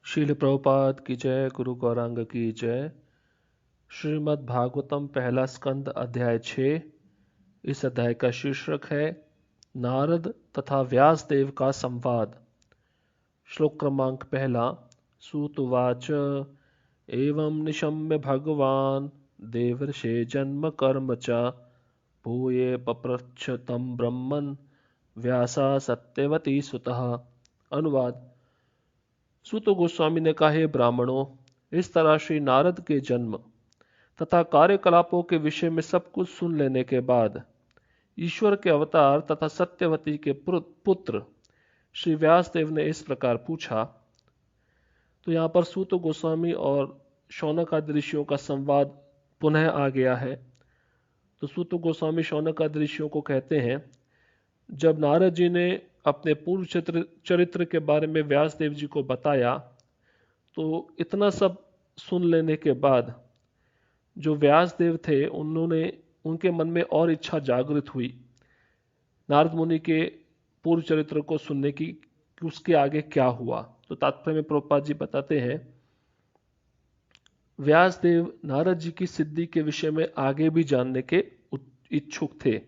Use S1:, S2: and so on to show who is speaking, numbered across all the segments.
S1: शील प्रभुपाद की जय। गुरु गौरांग की जय। श्रीमद् भागवतम पहला स्कंद अध्याय 6। इस अध्याय का शीर्षक है नारद तथा व्यास देव का संवाद। श्लोक क्रमांक पहला। सूतुवाच एवं निशम्य भगवान देवर्षे जन्म कर्म च भूये पप्रच्छ तं ब्रह्मन् व्यासा सत्यवती सुतः। अनुवाद। सूत गोस्वामी ने कहा, हे ब्राह्मणों, इस तरह श्री नारद के जन्म तथा कार्यकलापों के विषय में सब कुछ सुन लेने के बाद ईश्वर के अवतार तथा सत्यवती के पुत्र श्री व्यासदेव ने इस प्रकार पूछा। तो यहाँ पर सूत गोस्वामी और शौनक आदि ऋषियों का संवाद पुनः आ गया है। तो सूत गोस्वामी शौनक आदि ऋषियों को कहते हैं, जब नारद जी ने अपने पूर्व चरित्र के बारे में व्यासदेव जी को बताया तो इतना सब सुन लेने के बाद जो व्यासदेव थे उनके मन में और इच्छा जागृत हुई नारद मुनि के पूर्व चरित्र को सुनने की कि उसके आगे क्या हुआ। तो तात्पर्य में प्रभुपाद जी बताते हैं, व्यासदेव नारद जी की सिद्धि के विषय में आगे भी जानने के इच्छुक थे।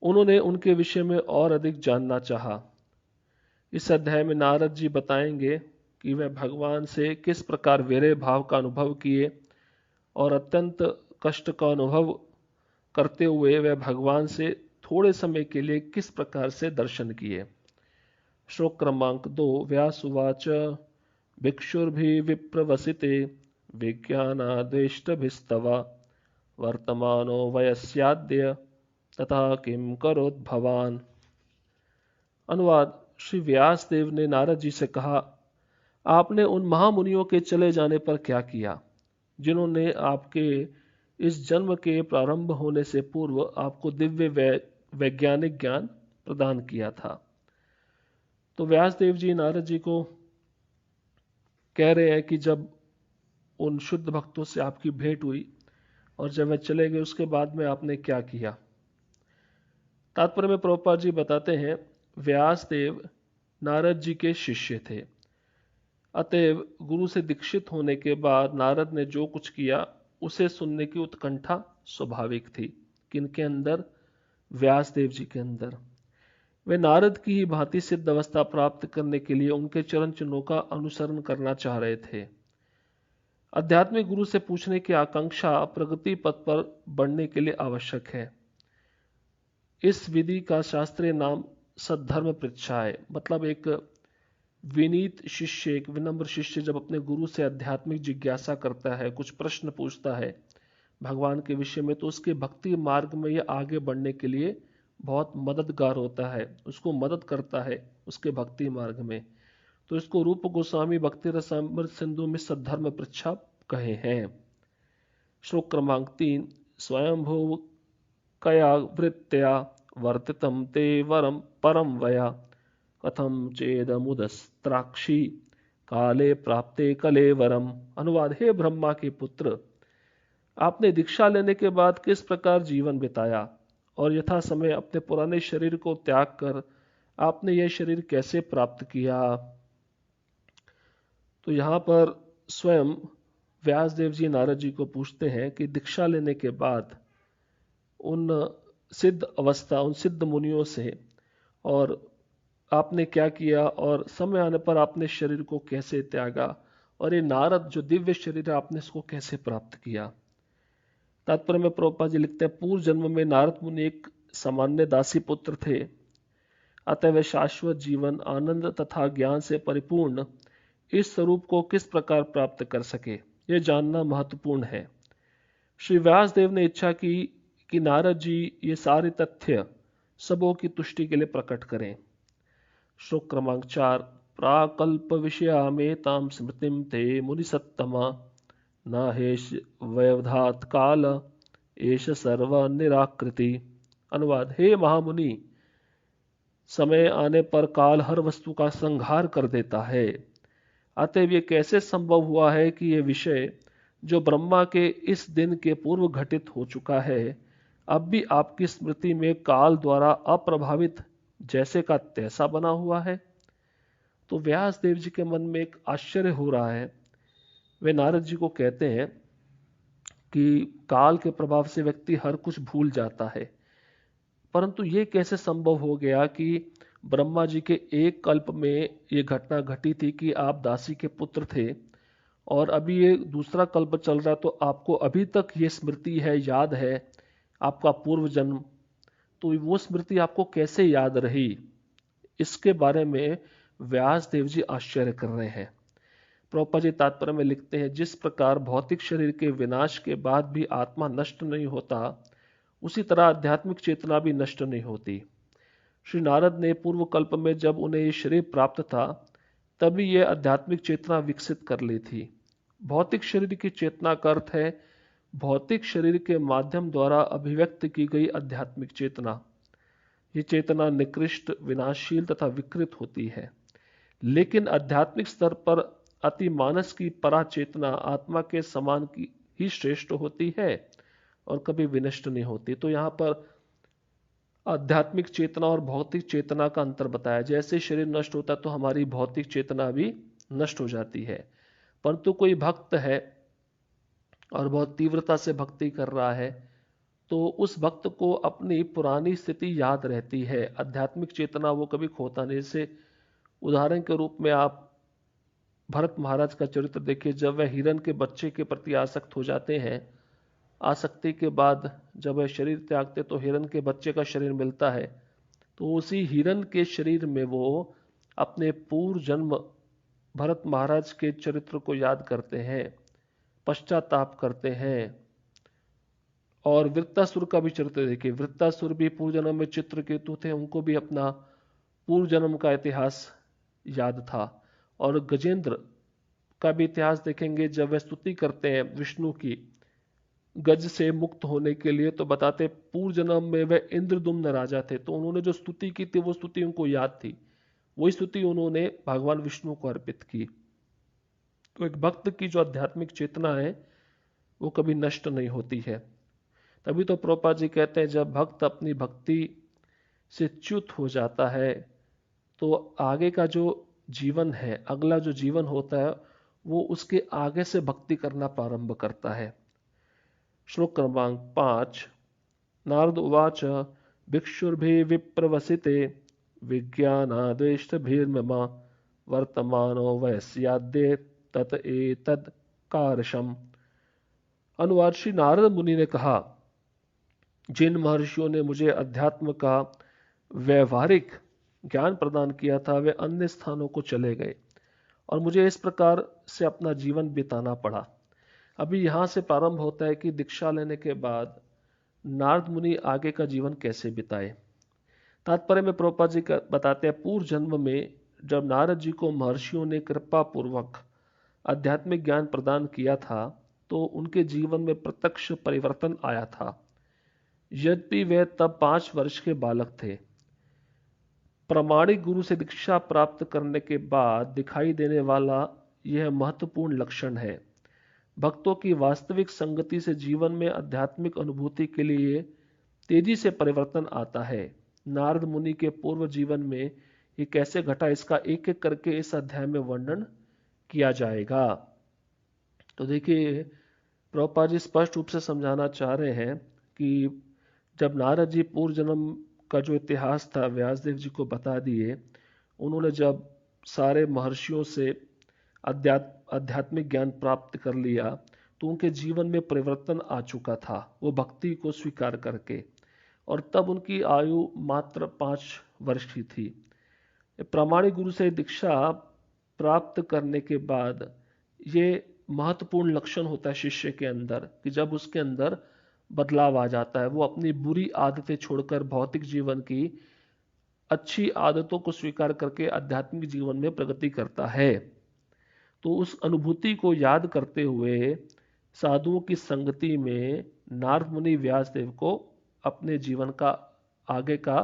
S1: उन्होंने उनके विषय में और अधिक जानना चाहा। इस अध्याय में नारद जी बताएंगे कि वह भगवान से किस प्रकार वैरय भाव का अनुभव किए और अत्यंत कष्ट का अनुभव करते हुए वह भगवान से थोड़े समय के लिए किस प्रकार से दर्शन किए। श्लोक क्रमांक 2। व्यासुवाच भिक्षुर्भि विप्रवसिते विज्ञानादेष्टभिस्तव वर्तमानो वयस्याद्य तथा किम करोत् भवान। अनुवाद। श्री व्यासदेव ने नारद जी से कहा, आपने उन महामुनियों के चले जाने पर क्या किया जिन्होंने आपके इस जन्म के प्रारंभ होने से पूर्व आपको दिव्य वैज्ञानिक ज्ञान प्रदान किया था। तो व्यासदेव जी नारद जी को कह रहे हैं कि जब उन शुद्ध भक्तों से आपकी भेंट हुई और जब वह चले गए उसके बाद में आपने क्या किया। तात्पर्य में प्रभुपाद जी बताते हैं, व्यासदेव नारद जी के शिष्य थे। अतएव गुरु से दीक्षित होने के बाद नारद ने जो कुछ किया उसे सुनने की उत्कंठा स्वाभाविक थी। किनके अंदर? व्यासदेव जी के अंदर। वे नारद की ही भांति सिद्ध अवस्था प्राप्त करने के लिए उनके चरण चिन्हों का अनुसरण करना चाह रहे थे। आध्यात्मिक गुरु से पूछने की आकांक्षा प्रगति पथ पर बढ़ने के लिए आवश्यक है। इस विधि का शास्त्रीय नाम सद्धर्म परीक्षा है। मतलब एक विनीत शिष्य, एक विनम्र शिष्य जब अपने गुरु से आध्यात्मिक जिज्ञासा करता है, कुछ प्रश्न पूछता है भगवान के विषय में, तो उसके भक्ति मार्ग में यह आगे बढ़ने के लिए बहुत मददगार होता है, उसको मदद करता है उसके भक्ति मार्ग में। तो इसको रूप गोस्वामी भक्ति रसामृत सिंधु में सद्धर्म परीक्षा कहे हैं। श्लोक क्रमांक 3। स्वयंभू कया वृत्त्या वर्तितम ते वरम परम वया कथम चेदमुदस्त्राक्षी काले प्राप्ते कलेवरम। अनुवाद। हे ब्रह्मा के पुत्र, आपने दीक्षा लेने के बाद किस प्रकार जीवन बिताया और यथा समय अपने पुराने शरीर को त्याग कर आपने यह शरीर कैसे प्राप्त किया। तो यहाँ पर स्वयं व्यासदेव जी नारद जी को पूछते हैं कि दीक्षा लेने के बाद उन सिद्ध अवस्था, उन सिद्ध मुनियों से और आपने क्या किया और समय आने पर आपने शरीर को कैसे त्यागा और ये नारद जो दिव्य शरीर है आपने इसको कैसे प्राप्त किया। तात्पर्य में प्रभुपाद जी लिखते हैं, पूर्व जन्म में नारद मुनि एक सामान्य दासी पुत्र थे। अतः वे शाश्वत जीवन, आनंद तथा ज्ञान से परिपूर्ण इस स्वरूप को किस प्रकार प्राप्त कर सके, यह जानना महत्वपूर्ण है। श्री व्यासदेव ने इच्छा की कि नारद जी ये सारे तथ्य सबों की तुष्टि के लिए प्रकट करें। श्लोक क्रमांक 4। प्राकल्प विषयामेतां स्मृतिं ते मुनिसत्तमा न हेष व्यवधात काल एष सर्व निराकृति। अनुवाद। हे महामुनि, समय आने पर काल हर वस्तु का संहार कर देता है। अतएव ये कैसे संभव हुआ है कि ये विषय जो ब्रह्मा के इस दिन के पूर्व घटित हो चुका है अब भी आपकी स्मृति में काल द्वारा अप्रभावित जैसे का तैसा बना हुआ है। तो व्यास देव जी के मन में एक आश्चर्य हो रहा है। वे नारद जी को कहते हैं कि काल के प्रभाव से व्यक्ति हर कुछ भूल जाता है, परंतु ये कैसे संभव हो गया कि ब्रह्मा जी के एक कल्प में ये घटना घटी थी कि आप दासी के पुत्र थे, और अभी ये दूसरा कल्प चल रहा है तो आपको अभी तक ये स्मृति है, याद है आपका पूर्व जन्म, तो वो स्मृति आपको कैसे याद रही? इसके बारे में व्यास देव जी आश्चर्य कर रहे हैं। प्रभुपाद जी तात्पर्य में लिखते हैं, जिस प्रकार भौतिक शरीर के विनाश के बाद भी आत्मा नष्ट नहीं होता, उसी तरह आध्यात्मिक चेतना भी नष्ट नहीं होती। श्री नारद ने पूर्व कल्प में जब उन्हें ये शरीर प्राप्त था, तभी यह आध्यात्मिक चेतना विकसित कर ली थी। भौतिक शरीर की चेतना का अर्थ है भौतिक शरीर के माध्यम द्वारा अभिव्यक्त की गई आध्यात्मिक चेतना। ये चेतना निकृष्ट, विनाशशील तथा विकृत होती है, लेकिन आध्यात्मिक स्तर पर अति मानस की परा चेतना आत्मा के समान की ही श्रेष्ठ होती है और कभी विनष्ट नहीं होती। तो यहाँ पर आध्यात्मिक चेतना और भौतिक चेतना का अंतर बताया। जैसे शरीर नष्ट होता है तो हमारी भौतिक चेतना भी नष्ट हो जाती है, परंतु कोई भक्त है और बहुत तीव्रता से भक्ति कर रहा है तो उस भक्त को अपनी पुरानी स्थिति याद रहती है, आध्यात्मिक चेतना वो कभी खोता नहीं। जैसे उदाहरण के रूप में आप भरत महाराज का चरित्र देखिए, जब वह हिरण के बच्चे के प्रति आसक्त हो जाते हैं, आसक्ति के बाद जब वह शरीर त्यागते तो हिरण के बच्चे का शरीर मिलता है, तो उसी हिरण के शरीर में वो अपने पूर्व जन्म भरत महाराज के चरित्र को याद करते हैं, पश्चाताप करते हैं। और वृत्तासुर का भी चरित्र देखिए, वृत्तासुर भी पूर्व जन्म में चित्रकेतु थे, उनको भी अपना पूर्व जन्म का इतिहास याद था। और गजेंद्र का भी इतिहास देखेंगे, जब वह स्तुति करते हैं विष्णु की गज से मुक्त होने के लिए, तो बताते पूर्व जन्म में वह इंद्रदुम्न राजा थे, तो उन्होंने जो स्तुति की थी वो स्तुति उनको याद थी, वही स्तुति उन्होंने भगवान विष्णु को अर्पित की। तो एक भक्त की जो आध्यात्मिक चेतना है वो कभी नष्ट नहीं होती है। तभी तो प्रभुपाद जी कहते हैं, जब भक्त अपनी भक्ति से च्युत हो जाता है तो आगे का जो जीवन है, अगला जो जीवन होता है, वो उसके आगे से भक्ति करना प्रारंभ करता है। श्लोक क्रमांक 5। नारद उवाच भिक्षुर्भि विप्रवसिते विज्ञानादेष्टभिर्ममा वर्तमानो वयस्याद्य तत एतद् कारशम। अनुवाद, श्री नारद मुनि ने कहा, जिन महर्षियों ने मुझे अध्यात्म का व्यवहारिक ज्ञान प्रदान किया था, वे अन्य स्थानों को चले गए और मुझे इस प्रकार से अपना जीवन बिताना पड़ा। अभी यहां से प्रारंभ होता है कि दीक्षा लेने के बाद नारद मुनि आगे का जीवन कैसे बिताए। तात्पर्य में प्रभुपाद जी बताते हैं, पूर्व जन्म में जब नारद जी को महर्षियों ने कृपा पूर्वक आध्यात्मिक ज्ञान प्रदान किया था तो उनके जीवन में प्रत्यक्ष परिवर्तन आया था। यद्यपि वे तब 5 वर्ष के बालक थे। प्रामाणिक गुरु से दीक्षा प्राप्त करने के बाद दिखाई देने वाला यह महत्वपूर्ण लक्षण है। भक्तों की वास्तविक संगति से जीवन में आध्यात्मिक अनुभूति के लिए तेजी से परिवर्तन आता है। नारद मुनि के पूर्व जीवन में ये कैसे घटा, इसका एक एक करके इस अध्याय में वर्णन किया जाएगा। तो देखिए, प्रभुपाद जी स्पष्ट रूप से समझाना चाह रहे हैं कि जब नारद जी पूर्व जन्म का जो इतिहास था व्यासदेव जी को बता दिए, उन्होंने जब सारे महर्षियों से आध्यात्मिक ज्ञान प्राप्त कर लिया तो उनके जीवन में परिवर्तन आ चुका था, वो भक्ति को स्वीकार करके, और तब उनकी आयु मात्र 5 वर्ष की थी। प्रामाणिक गुरु से दीक्षा प्राप्त करने के बाद ये महत्वपूर्ण लक्षण होता है शिष्य के अंदर कि जब उसके अंदर बदलाव आ जाता है, वो अपनी बुरी आदतें छोड़कर भौतिक जीवन की अच्छी आदतों को स्वीकार करके आध्यात्मिक जीवन में प्रगति करता है। तो उस अनुभूति को याद करते हुए साधुओं की संगति में नारद मुनि व्यासदेव को अपने जीवन का आगे का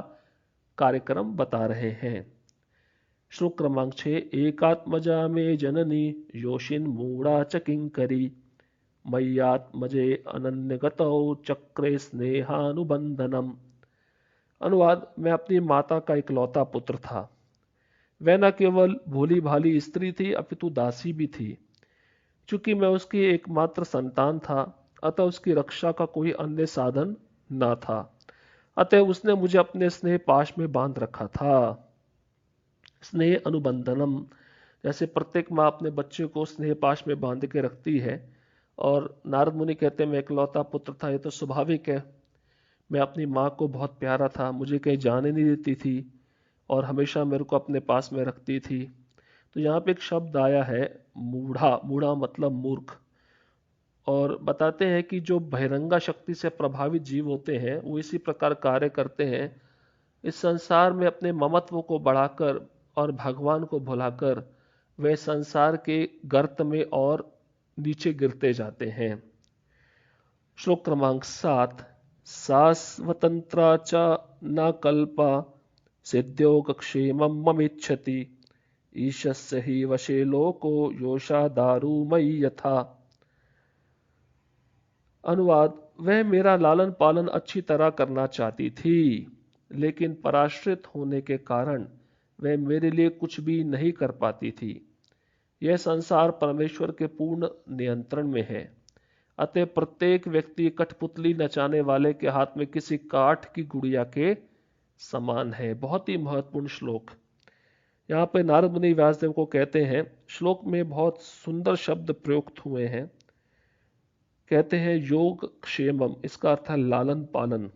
S1: कार्यक्रम बता रहे हैं। श्लोक क्रमांक 6। एकात्मजा में जननी योषिन मूढ़ा च किंकरी मय्यात्मजे अनन्यगतौ चक्रे स्नेहानुबंधनम। अनुवाद, मैं अपनी माता का इकलौता पुत्र था, वह न केवल भोली भाली स्त्री थी अपितु दासी भी थी। चूंकि मैं उसकी एकमात्र संतान था, अतः उसकी रक्षा का कोई अन्य साधन न था। अतः उसने मुझे अपने स्नेह पाश में बांध रखा था। स्नेह अनुबंधनम, जैसे प्रत्येक माँ अपने बच्चे को स्नेह पाश में बांध के रखती है। और नारद मुनि कहते हैं मैं इकलौता पुत्र था, ये तो स्वाभाविक है। मैं अपनी माँ को बहुत प्यारा था, मुझे कहीं जाने नहीं देती थी और हमेशा मेरे को अपने पास में रखती थी। तो यहाँ पे एक शब्द आया है मूढ़ा। मूढ़ा मतलब मूर्ख। और बताते हैं कि जो बहिरंगा शक्ति से प्रभावित जीव होते हैं वो इसी प्रकार कार्य करते हैं। इस संसार में अपने ममत्व को बढ़ाकर और भगवान को भुलाकर वे संसार के गर्त में और नीचे गिरते जाते हैं। श्लोक क्रमांक 7। सा स्वतंत्रा च न कल्पा सिद्ध्योगक्षेमं ममिच्छति ईशस्य हि वशे लोको योषा दारुमयी यथा। अनुवाद, वह मेरा लालन पालन अच्छी तरह करना चाहती थी, लेकिन पराश्रित होने के कारण वह मेरे लिए कुछ भी नहीं कर पाती थी। यह संसार परमेश्वर के पूर्ण नियंत्रण में है। अतः प्रत्येक व्यक्ति कठपुतली नचाने वाले के हाथ में किसी काठ की गुड़िया के समान है। बहुत ही महत्वपूर्ण श्लोक। यहाँ पे नारद मुनि व्यासदेव को कहते हैं, श्लोक में बहुत सुंदर शब्द प्रयुक्त हुए हैं। कहते हैं योग क्षेमम, इसका अर्थ है लालन पालन।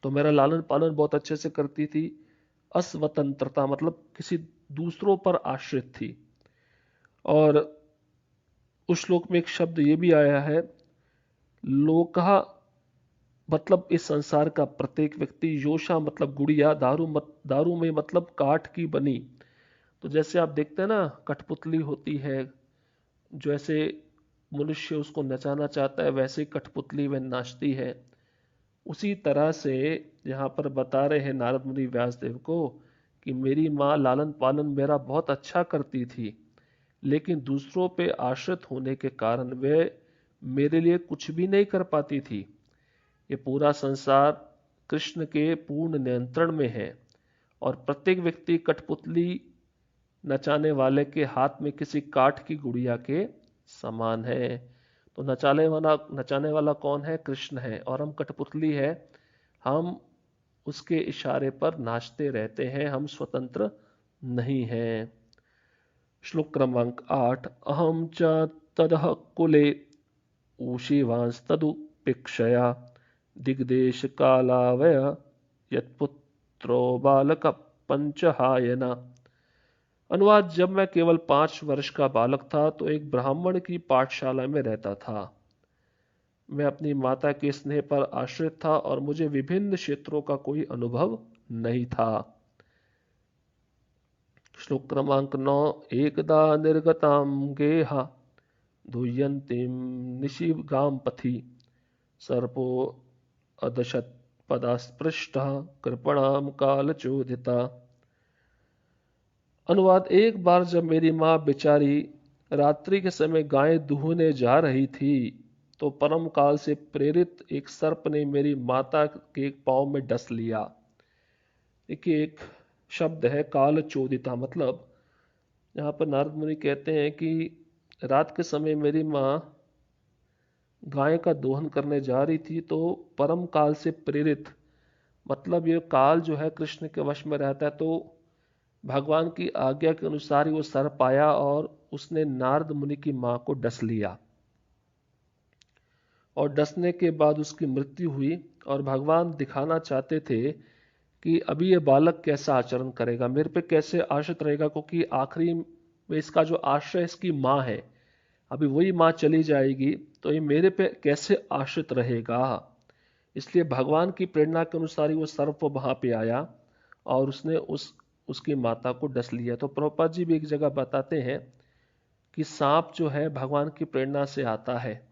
S1: तो मेरा लालन पालन बहुत अच्छे से करती थी। अस्वतंत्रता मतलब किसी दूसरों पर आश्रित थी। और उस श्लोक में एक शब्द ये भी आया है लोका, मतलब इस संसार का प्रत्येक व्यक्ति, योषा मतलब गुड़िया, दारू में मतलब काठ की बनी। तो जैसे आप देखते हैं ना कठपुतली होती है, जैसे मनुष्य उसको नचाना चाहता है वैसे ही कठपुतली वह नाचती है। उसी तरह से यहाँ पर बता रहे हैं नारद मुनि व्यासदेव को कि मेरी माँ लालन पालन मेरा बहुत अच्छा करती थी, लेकिन दूसरों पे आश्रित होने के कारण वे मेरे लिए कुछ भी नहीं कर पाती थी। ये पूरा संसार कृष्ण के पूर्ण नियंत्रण में है और प्रत्येक व्यक्ति कठपुतली नचाने वाले के हाथ में किसी काठ की गुड़िया के समान है। तो नचाने वाला कौन है? कृष्ण है, और हम कठपुतली है। हम उसके इशारे पर नाचते रहते हैं, हम स्वतंत्र नहीं हैं। श्लोक क्रमांक 8। अहम च तदह कुले ऊषिवांस्तदुपेक्षया दिग्देश कालावय यत्पुत्रो बालक पंचहायना। अनुवाद, जब मैं केवल 5 वर्ष का बालक था तो एक ब्राह्मण की पाठशाला में रहता था। मैं अपनी माता के स्नेह पर आश्रित था और मुझे विभिन्न क्षेत्रों का कोई अनुभव नहीं था। श्लोक क्रमांक 9। एकदा निर्गतां गेहा दुह्यन्तीं निशिगां पथि सर्पो अदशत् पदास्पृष्टः कृपणां कालचोदिता। अनुवाद, एक बार जब मेरी माँ बेचारी रात्रि के समय गाय दूहने जा रही थी तो परम काल से प्रेरित एक सर्प ने मेरी माता के पांव में डस लिया। देखिए एक शब्द है काल चोदिता, मतलब यहाँ पर नारद मुनि कहते हैं कि रात के समय मेरी माँ गाय का दोहन करने जा रही थी तो परम काल से प्रेरित, मतलब ये काल जो है कृष्ण के वश में रहता है, तो भगवान की आज्ञा के अनुसार ही वो सर्प आया और उसने नारद मुनि की मां को डस लिया और डसने के बाद उसकी मृत्यु हुई। और भगवान दिखाना चाहते थे कि अभी ये बालक कैसा आचरण करेगा, मेरे पे कैसे आश्रित रहेगा, क्योंकि आखिरी में इसका जो आश्रय इसकी माँ है, अभी वही माँ चली जाएगी तो ये मेरे पे कैसे आश्रित रहेगा। इसलिए भगवान की प्रेरणा के अनुसार ही वो सर्प वहां पे आया और उसने उसकी माता को डस लिया। तो प्रभुपाद जी भी एक जगह बताते हैं कि सांप जो है भगवान की प्रेरणा से आता है।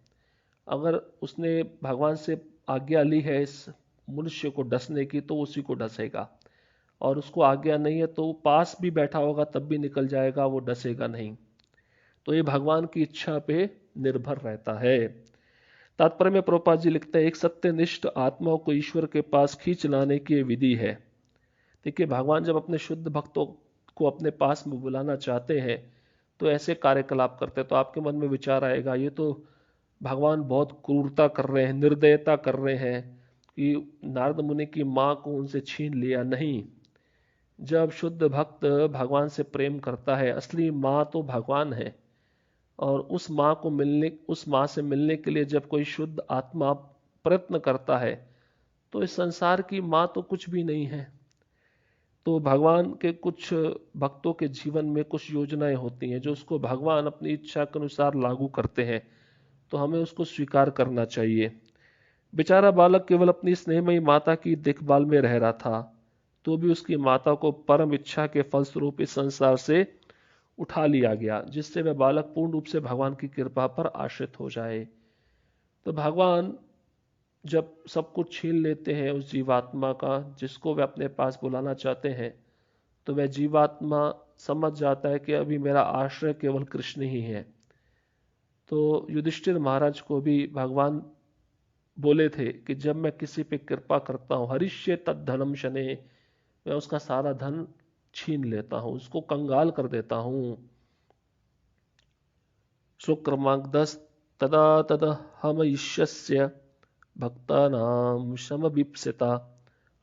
S1: अगर उसने भगवान से आज्ञा ली है इस मनुष्य को डसने की तो उसी को डसेगा, और उसको आज्ञा नहीं है तो पास भी बैठा होगा तब भी निकल जाएगा, वो डसेगा नहीं। तो ये भगवान की इच्छा पे निर्भर रहता है। तात्पर्य में प्रभुपाद जी लिखते हैं, एक सत्यनिष्ठ आत्मा को ईश्वर के पास खींच लाने की विधि है। देखिए भगवान जब अपने शुद्ध भक्तों को अपने पास में बुलाना चाहते हैं तो ऐसे कार्यकलाप करते हैं, तो आपके मन में विचार आएगा ये तो भगवान बहुत क्रूरता कर रहे हैं, निर्दयता कर रहे हैं कि नारद मुनि की मां को उनसे छीन लिया। नहीं, जब शुद्ध भक्त भगवान से प्रेम करता है, असली मां तो भगवान है, और उस मां से मिलने के लिए जब कोई शुद्ध आत्मा प्रयत्न करता है तो इस संसार की मां तो कुछ भी नहीं है। तो भगवान के कुछ भक्तों के जीवन में कुछ योजनाएं होती हैं जो उसको भगवान अपनी इच्छा के अनुसार लागू करते हैं, तो हमें उसको स्वीकार करना चाहिए। बेचारा बालक केवल अपनी स्नेहमयी माता की देखभाल में रह रहा था, तो भी उसकी माता को परम इच्छा के फलस्वरूप इस संसार से उठा लिया गया, जिससे वह बालक पूर्ण रूप से भगवान की कृपा पर आश्रित हो जाए। तो भगवान जब सब कुछ छीन लेते हैं उस जीवात्मा का जिसको वे अपने पास बुलाना चाहते हैं, तो वह जीवात्मा समझ जाता है कि अभी मेरा आश्रय केवल कृष्ण ही है। तो युधिष्ठिर महाराज को भी भगवान बोले थे कि जब मैं किसी पे कृपा करता हूं, हरिष्ये तद धनम शने, मैं उसका सारा धन छीन लेता हूं, उसको कंगाल कर देता हूं। श्लोक क्रमांक 10, तदा तद हम ईश्यस्य भक्तानां शमवीप्सिता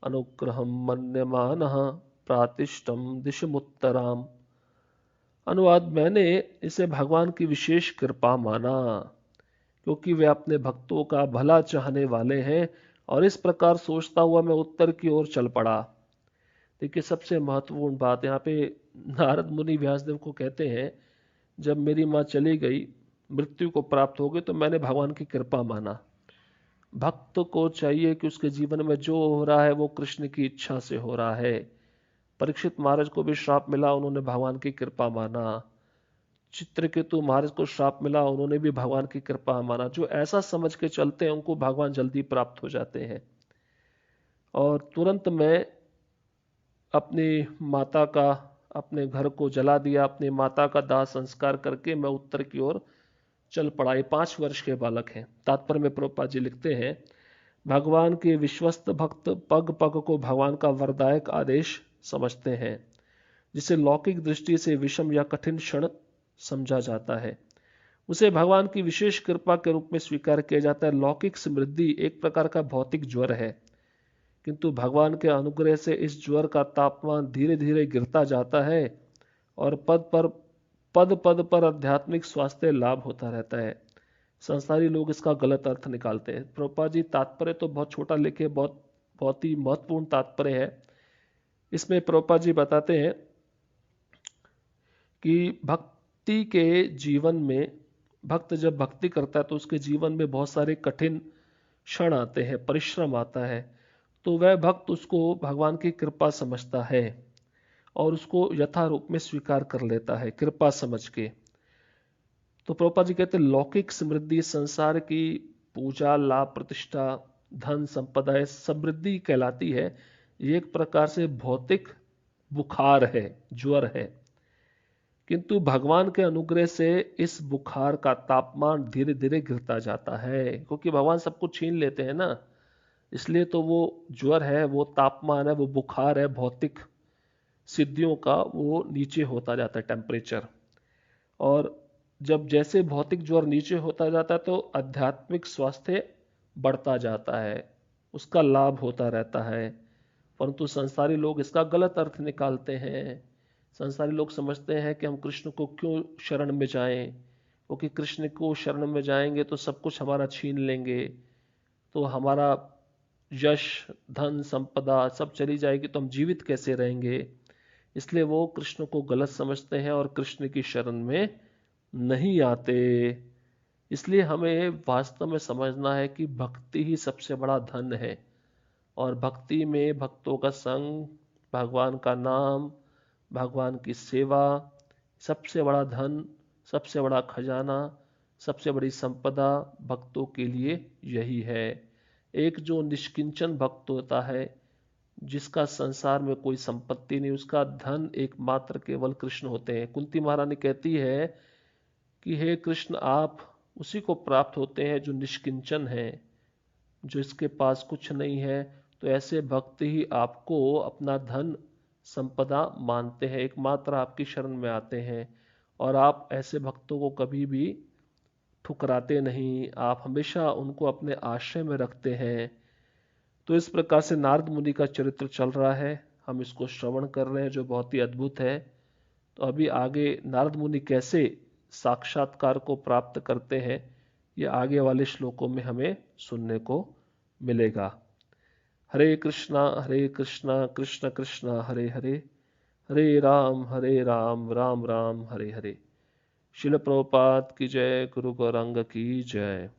S1: अनुग्रहं मन्यमानः प्रातिष्ठं दिशमुत्तराम। अनुवाद, मैंने इसे भगवान की विशेष कृपा माना क्योंकि वे अपने भक्तों का भला चाहने वाले हैं, और इस प्रकार सोचता हुआ मैं उत्तर की ओर चल पड़ा। देखिए, सबसे महत्वपूर्ण बात यहाँ पे नारद मुनि व्यासदेव को कहते हैं, जब मेरी माँ चली गई, मृत्यु को प्राप्त हो गई, तो मैंने भगवान की कृपा माना। भक्त को चाहिए कि उसके जीवन में जो हो रहा है वो कृष्ण की इच्छा से हो रहा है। परीक्षित महाराज को भी श्राप मिला, उन्होंने भगवान की कृपा माना। चित्रकेतु महाराज को श्राप मिला, उन्होंने भी भगवान की कृपा माना। जो ऐसा समझ के चलते हैं उनको भगवान जल्दी प्राप्त हो जाते हैं। और तुरंत मैं अपनी माता का, अपने घर को जला दिया, अपनी माता का दाह संस्कार करके मैं उत्तर की ओर चल पड़ा। ये 5 वर्ष के बालक हैं। तात्पर्य में प्रभुपाद जी लिखते हैं, भगवान के विश्वस्त भक्त पग पग को भगवान का वरदायक आदेश समझते हैं, जिसे लौकिक दृष्टि से विषम या कठिन क्षण समझा जाता है, उसे भगवान की विशेष कृपा के रूप में स्वीकार किया जाता है। लौकिक समृद्धि एक प्रकार का भौतिक ज्वर है, किंतु भगवान के अनुग्रह से इस ज्वर का तापमान धीरे धीरे गिरता जाता है और पद पद पर आध्यात्मिक स्वास्थ्य लाभ होता रहता है। संसारी लोग इसका गलत अर्थ निकालते हैं। प्रभुपाद जी तात्पर्य तो बहुत छोटा लिखे, बहुत ही महत्वपूर्ण तात्पर्य है। इसमें प्रभुपाद जी बताते हैं कि भक्ति के जीवन में, भक्त जब भक्ति करता है तो उसके जीवन में बहुत सारे कठिन क्षण आते हैं, परिश्रम आता है, तो वह भक्त उसको भगवान की कृपा समझता है और उसको यथा रूप में स्वीकार कर लेता है कृपा समझ के। तो प्रभुपाद जी कहते हैं, लौकिक समृद्धि संसार की पूजा, लाभ, प्रतिष्ठा, धन, संपदा समृद्धि कहलाती है। ये एक प्रकार से भौतिक बुखार है, ज्वर है, किंतु भगवान के अनुग्रह से इस बुखार का तापमान धीरे धीरे गिरता जाता है, क्योंकि भगवान सब कुछ छीन लेते हैं ना, इसलिए तो वो ज्वर है, वो तापमान है, वो बुखार है भौतिक सिद्धियों का, वो नीचे होता जाता है टेम्परेचर। और जब जैसे भौतिक ज्वर नीचे होता जाता है तो आध्यात्मिक स्वास्थ्य बढ़ता जाता है, उसका लाभ होता रहता है। परंतु संसारी लोग इसका गलत अर्थ निकालते हैं। संसारी लोग समझते हैं कि हम कृष्ण को क्यों शरण में जाएं, क्योंकि कृष्ण को शरण में जाएंगे तो सब कुछ हमारा छीन लेंगे, तो हमारा यश, धन, संपदा सब चली जाएगी, तो हम जीवित कैसे रहेंगे। इसलिए वो कृष्ण को गलत समझते हैं और कृष्ण की शरण में नहीं आते। इसलिए हमें वास्तव में समझना है कि भक्ति ही सबसे बड़ा धन है, और भक्ति में भक्तों का संग, भगवान का नाम, भगवान की सेवा, सबसे बड़ा धन, सबसे बड़ा खजाना, सबसे बड़ी संपदा भक्तों के लिए यही है। एक जो निष्किंचन भक्त होता है, जिसका संसार में कोई संपत्ति नहीं, उसका धन एकमात्र केवल कृष्ण होते हैं। कुंती महारानी कहती है कि हे कृष्ण, आप उसी को प्राप्त होते हैं जो निष्किंचन है, जो इसके पास कुछ नहीं है। तो ऐसे भक्त ही आपको अपना धन संपदा मानते हैं, एकमात्र आपकी शरण में आते हैं, और आप ऐसे भक्तों को कभी भी ठुकराते नहीं, आप हमेशा उनको अपने आश्रय में रखते हैं। तो इस प्रकार से नारद मुनि का चरित्र चल रहा है, हम इसको श्रवण कर रहे हैं, जो बहुत ही अद्भुत है। तो अभी आगे नारद मुनि कैसे साक्षात्कार को प्राप्त करते हैं, ये आगे वाले श्लोकों में हमें सुनने को मिलेगा। हरे कृष्णा कृष्ण कृष्ण हरे हरे, हरे राम राम राम हरे हरे। शिल प्रभुपाद की जय, गुरु गौरांग की जय।